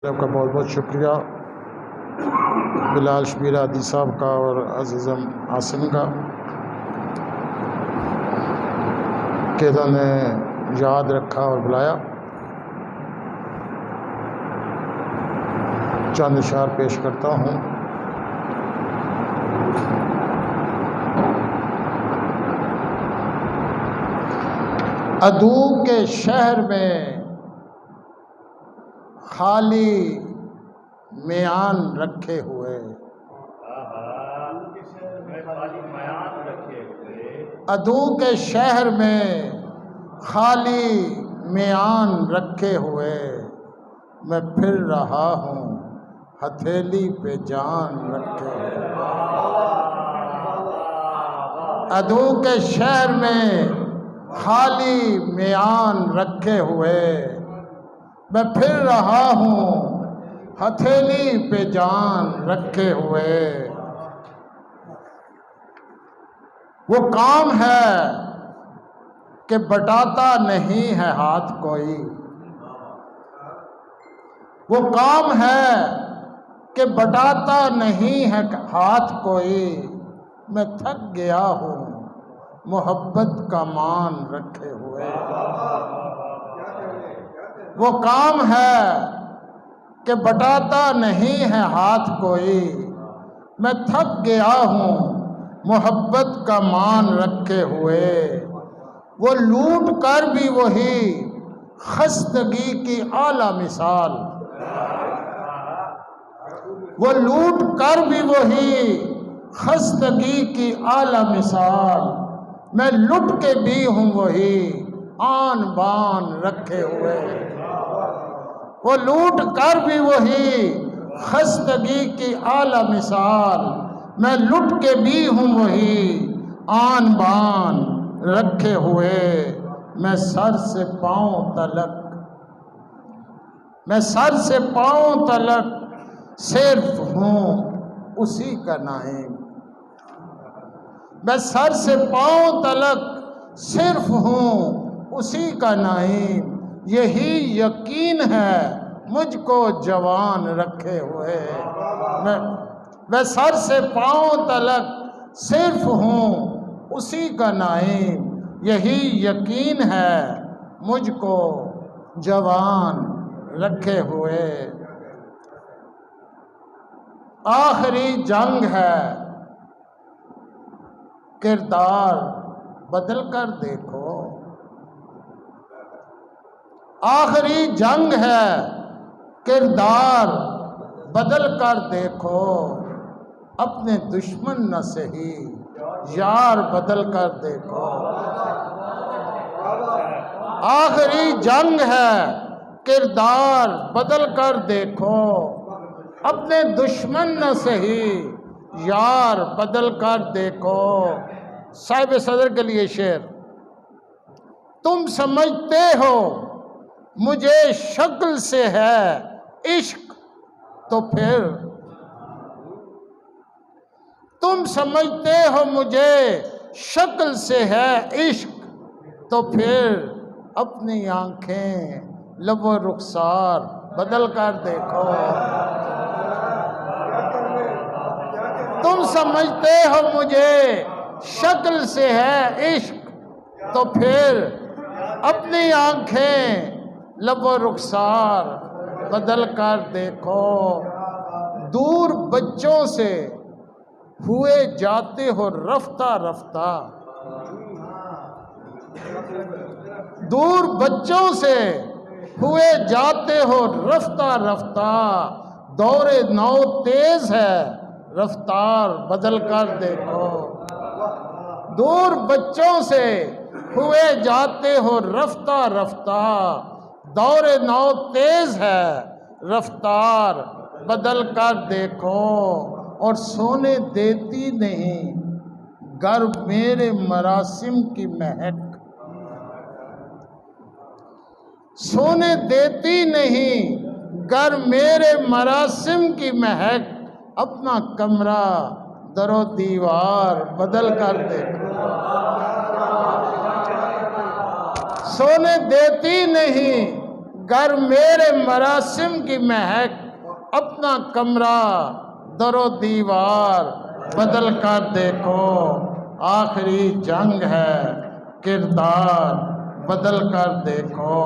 आपका बहुत बहुत शुक्रिया बिलाल शबीर आदि साहब का और अज़ीज़म आसिम का कि इन्होंने याद रखा और बुलाया। चंद इशार पेश करता हूँ। अदू के शहर में खाली म्यान रखे हुए, अदू के शहर में खाली म्यान रखे हुए, मैं फिर रहा हूँ हथेली पे जान रखे हुए। अदू के शहर में खाली म्यान रखे हुए, मैं फिर रहा हूँ हथेली पे जान रखे हुए। वो काम है कि बटाता नहीं है हाथ कोई, वो काम है कि बटाता नहीं है हाथ कोई, मैं थक गया हूँ मोहब्बत का मान रखे हुए। वो काम है कि बटाता नहीं है हाथ कोई, मैं थक गया हूँ मोहब्बत का मान रखे हुए। वो लूट कर भी वही खस्तगी की आला मिसाल, वो लूट कर भी वही खस्तगी की आला मिसाल, मैं लुट के भी हूँ वही आन बान रखे हुए। वो लूट कर भी वही खस्तगी की आला मिसाल, मैं लुट के भी हूँ वही आन बान रखे हुए। मैं सर से पाँव तलक, मैं सर से पाँव तलक सिर्फ हूँ उसी का नाइम, मैं सर से पाँव तलक सिर्फ हूँ उसी का नाइम। यही यकीन है मुझको जवान रखे हुए। मैं सर से पाँव तलक सिर्फ हूँ उसी का नाइम, यही यकीन है मुझको जवान रखे हुए। आखिरी जंग है किरदार बदल कर देखो, आखिरी जंग है किरदार बदल कर देखो, अपने दुश्मन न सही यार बदल कर देखो। आखिरी जंग है किरदार बदल कर देखो, अपने दुश्मन न सही यार बदल कर देखो। साहिब सदर के लिए शेर। तुम समझते हो मुझे शक्ल से है इश्क, तो फिर तुम समझते हो मुझे शक्ल से है इश्क, तो फिर अपनी आंखें लबो रुखसार बदल कर देखो। तुम समझते हो मुझे शक्ल से है इश्क, तो फिर अपनी आंखें लबो रुखसार बदल कर देखो। दूर बच्चों से हुए जाते हो रफ्ता रफ्ता, दूर बच्चों से हुए जाते हो रफ्ता रफ्ता, दौरे नौ तेज है रफ्तार बदल कर देखो। दूर बच्चों से हुए जाते हो रफ्ता रफ्ता, दौरे नौ तेज है रफ्तार बदल कर देखो। और सोने देती नहीं गर मेरे मरासिम की महक, सोने देती नहीं गर मेरे मरासिम की महक, अपना कमरा दरो दीवार बदल कर देखो। सोने देती नहीं गर मेरे मरासिम की महक, अपना कमरा दरो दीवार बदल कर देखो, आखिरी जंग है किरदार बदल कर देखो।